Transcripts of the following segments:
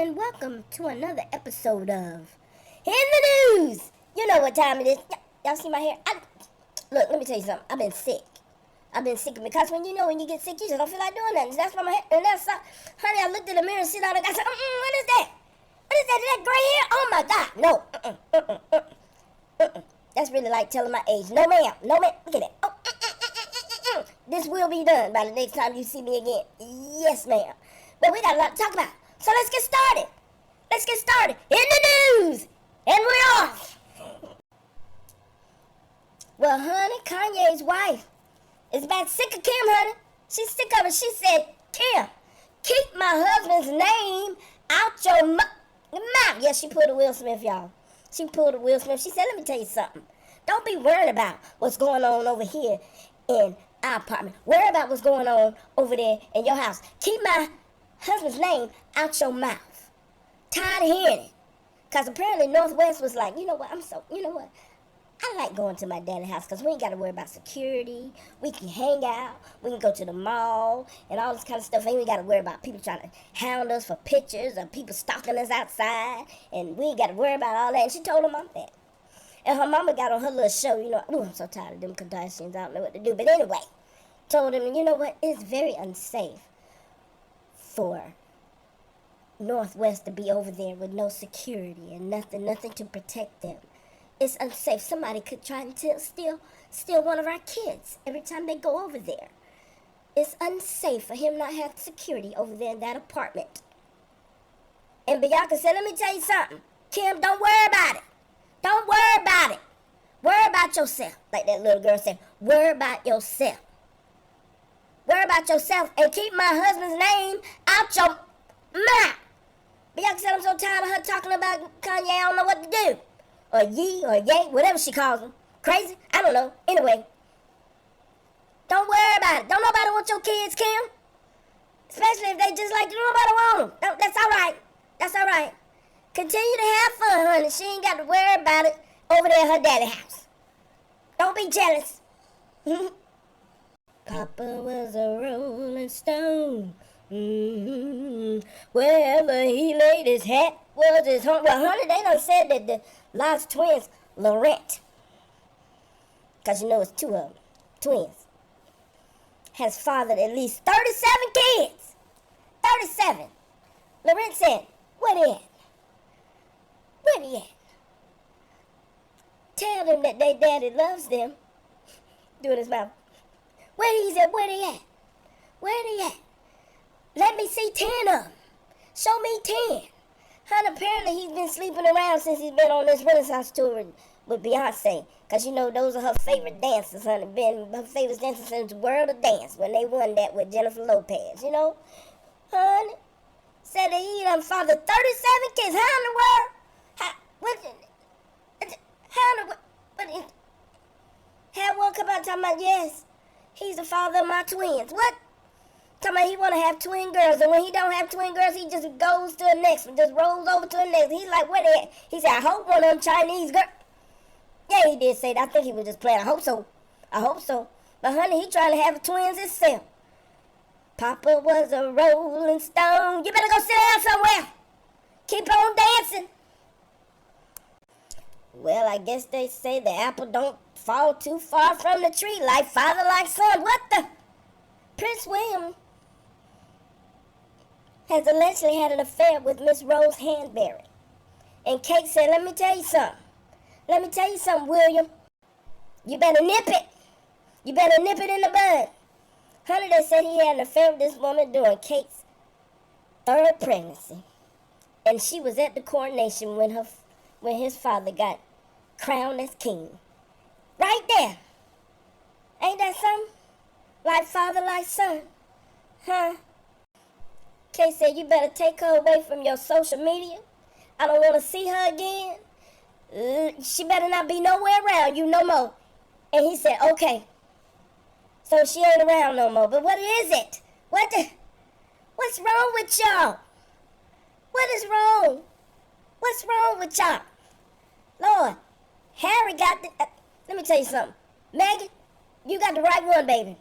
and welcome to another episode of In the News. You know what time it is. Y'all see my hair? Look, let me tell you something. I've been sick. Because when you get sick, you just don't feel like doing nothing. So that's why my hair, and that's, honey, I looked in the mirror and see all that. I said, what is that? What is that? Is that gray hair? Oh my God, no. That's really like telling my age. No, ma'am. Look at that. This will be done by the next time you see me again. Yes, ma'am. But we got a lot to talk about. So let's get started. In the news. And we're off. Well, honey, Kanye's wife is about sick of Kim, honey. She's sick of it. She said, Kim, keep my husband's name out your mouth. Yeah, she pulled a Will Smith, y'all. She pulled a Will Smith. She said, let me tell you something. Don't be worried about what's going on over here in our apartment. Worry about what's going on over there in your house. Keep my husband's name out your mouth. Tired of hearing it. Because apparently Northwest was like, you know what, I like going to my daddy's house because we ain't got to worry about security. We can hang out. We can go to the mall and all this kind of stuff. Ain't we got to worry about people trying to hound us for pictures or people stalking us outside. And we ain't got to worry about all that. And she told her mom that. And her mama got on her little show, I'm so tired of them Kardashians. I don't know what to do. But anyway, told him, you know what, it's very unsafe for Northwest to be over there with no security and nothing to protect them. It's unsafe. Somebody could try and steal one of our kids every time they go over there. It's unsafe for him not have security over there in that apartment. And Bianca said, let me tell you something. Kim, don't worry about it. Don't worry about it. Worry about yourself. Like that little girl said, worry about yourself. Worry about yourself and keep my husband's name out your mouth. Bianca said, I'm so tired of her talking about Kanye. I don't know what to do. Or ye, or yay, whatever she calls him. Crazy? I don't know. Anyway. Don't worry about it. Don't nobody want your kids, Kim. Especially if they just like you. Nobody want them. That's all right. That's all right. Continue to have fun, honey. She ain't got to worry about it over there at her daddy's house. Don't be jealous. Papa was a rolling stone. Wherever he laid his hat was his home. Well, honey, they done said that the lost twins, Laurent, because it's two of them, twins, has fathered at least 37 kids. 37. Laurent said, where they at? Where they at? Tell them that their daddy loves them. Doing his mouth. Where he at? Where they at? Where they at? Let me see 10 of them. Show me 10. Honey, apparently he's been sleeping around since he's been on this Renaissance tour with Beyonce. Because, those are her favorite dancers, honey. Been her favorite dancers since World of Dance when they won that with Jennifer Lopez, Honey, said that he done fathered 37 kids. How in the world? Had one come out talking about, yes, he's the father of my twins. What? Talking about he want to have twin girls, and when he don't have twin girls, he just goes to the next one, just rolls over to the next. He's like, where they at? He said, I hope one of them Chinese girls. Yeah, he did say that. I think he was just playing. I hope so. But honey, he trying to have twins himself. Papa was a rolling stone. You better go sit down somewhere. Keep on dancing. Well, I guess they say the apple don't fall too far from the tree. Like father, like son. What the? Prince William has allegedly had an affair with Miss Rose Hanbury. And Kate said, let me tell you something, William. You better nip it. You better nip it in the bud. Honey, they said he had an affair with this woman during Kate's third pregnancy. And she was at the coronation when his father got crowned as king. Right there. Ain't that something? Like father, like son. Huh? Kay said, you better take her away from your social media. I don't want to see her again. She better not be nowhere around you no more. And he said, okay. So she ain't around no more. But what is it? What's wrong with y'all? What is wrong? What's wrong with y'all? Lord, Harry got the... let me tell you something. Megan, you got the right one, baby.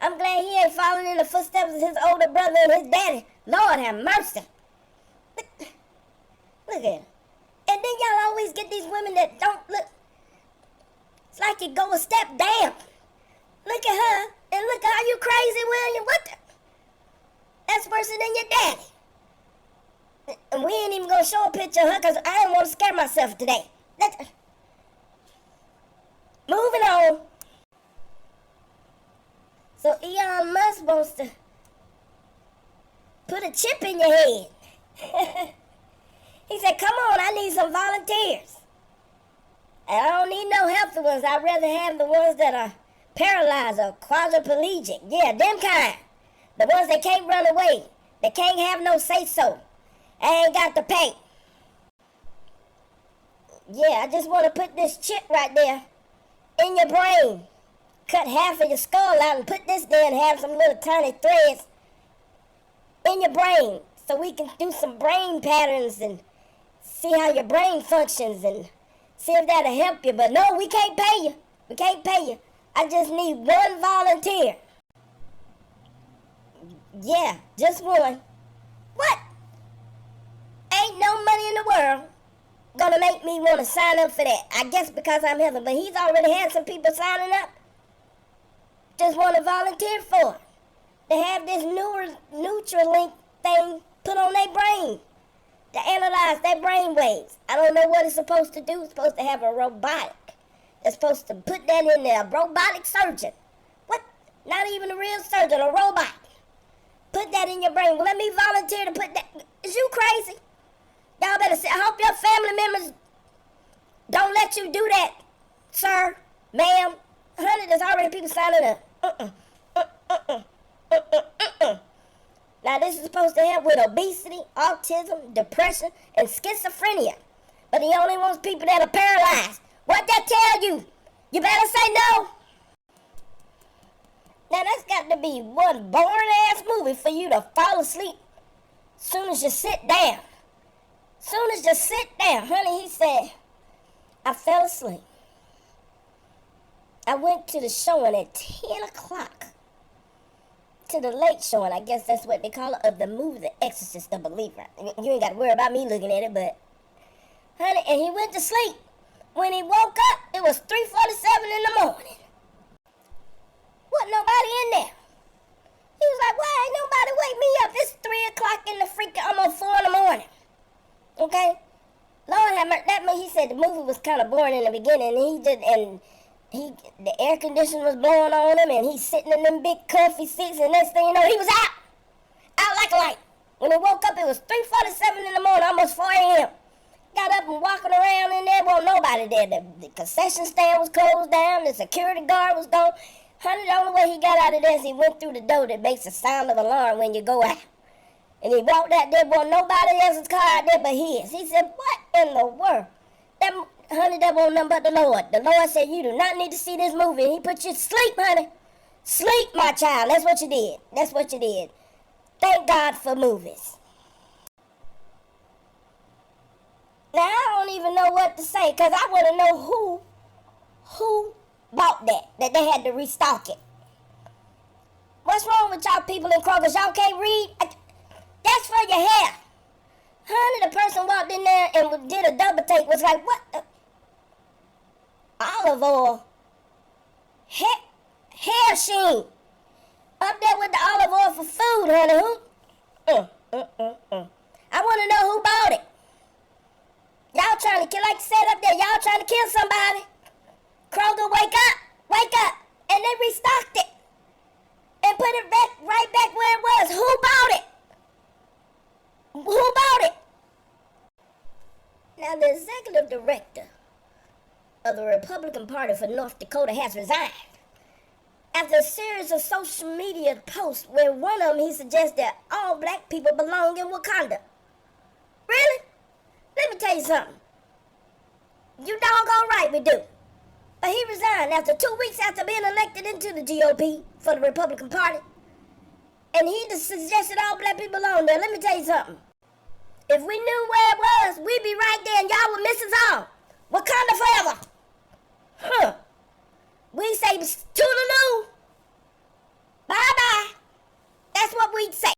I'm glad he ain't following in the footsteps of his older brother and his daddy. Lord have mercy. But Look at her. And then y'all always get these women that don't look. It's like you go a step down. Look at her. And look at how you crazy, William. What the? That's worse than your daddy. And we ain't even gonna show a picture of her because I didn't want to scare myself today. Moving on. So Elon Musk wants to put a chip in your head. He said, come on, I need some volunteers. And I don't need no healthy ones. I'd rather have the ones that are paralyzed or quadriplegic. Yeah, them kind. The ones that can't run away. That can't have no say-so. I ain't got to pay. Yeah, I just want to put this chip right there in your brain. Cut half of your skull out and put this there and have some little tiny threads in your brain so we can do some brain patterns and see how your brain functions and see if that'll help you. But no, we can't pay you. We can't pay you. I just need one volunteer. Yeah, just one. What? Ain't no money in the world gonna make me want to sign up for that. I guess because I'm healthy, but he's already had some people signing up. Just want to volunteer for it. They have this newer Neuralink thing put on their brain to analyze their brain waves. I don't know what it's supposed to do. It's supposed to have a robotic. They're supposed to put that in there. A robotic surgeon. What? Not even a real surgeon, a robot. Put that in your brain. Well, let me volunteer to put that. Is you crazy? Y'all better say, I hope your family members don't let you do that, sir, ma'am. Honey, there's already people signing up. Now, this is supposed to help with obesity, autism, depression, and schizophrenia. But he only wants people that are paralyzed. What that tell you? You better say no. Now, that's got to be one boring-ass movie for you to fall asleep soon as you sit down. Soon as you sit down. Honey, he said, I fell asleep. I went to the showing at 10 o'clock. To the late showing, I guess that's what they call it, of the movie The Exorcist, The Believer. You ain't got to worry about me looking at it, but... Honey, and he went to sleep. When he woke up, it was 3:47 in the morning. Wasn't nobody in there. He was like, why ain't nobody wake me up? It's 3 o'clock in the freaking, almost 4 in the morning. Okay? Lord have mercy. That means he said the movie was kind of boring in the beginning, and the air conditioner was blowing on him, and he's sitting in them big comfy seats, and next thing you know, he was out like a light. When he woke up, it was 3:47 in the morning, almost 4 a.m. Got up and walking around in there, wasn't nobody there. The concession stand was closed down, the security guard was gone. Honey, the only way he got out of there is he went through the door that makes the sound of alarm when you go out. And he walked out there, wasn't nobody else's car out there but his. He said, what in the world? Honey, that wasn't nothing but the Lord. The Lord said, you do not need to see this movie. And he put you to sleep, honey. Sleep, my child. That's what you did. That's what you did. Thank God for movies. Now, I don't even know what to say, because I want to know who bought that they had to restock it. What's wrong with y'all people in Kroger's? Y'all can't read? That's for your hair. Honey, the person walked in there and did a double take, was like, what the? Olive oil. Hair sheen. Up there with the olive oil for food, honey. Who? I want to know who bought it. Y'all trying to kill, like you said up there, y'all trying to kill somebody. Kroger, wake up. And they restocked it. And put it back, right back where it was. Who bought it? Who bought it? Now, the executive director of the Republican Party for North Dakota has resigned after a series of social media posts where one of them he suggests that all black people belong in Wakanda. Really? Let me tell you something. You doggone right we do. But he resigned after 2 weeks after being elected into the GOP for the Republican Party. And he just suggested all black people belong there. Let me tell you something. If we knew where it was, we'd be right there and y'all would miss us all. Wakanda forever. Huh. We say toodaloo. Bye-bye. That's what we'd say.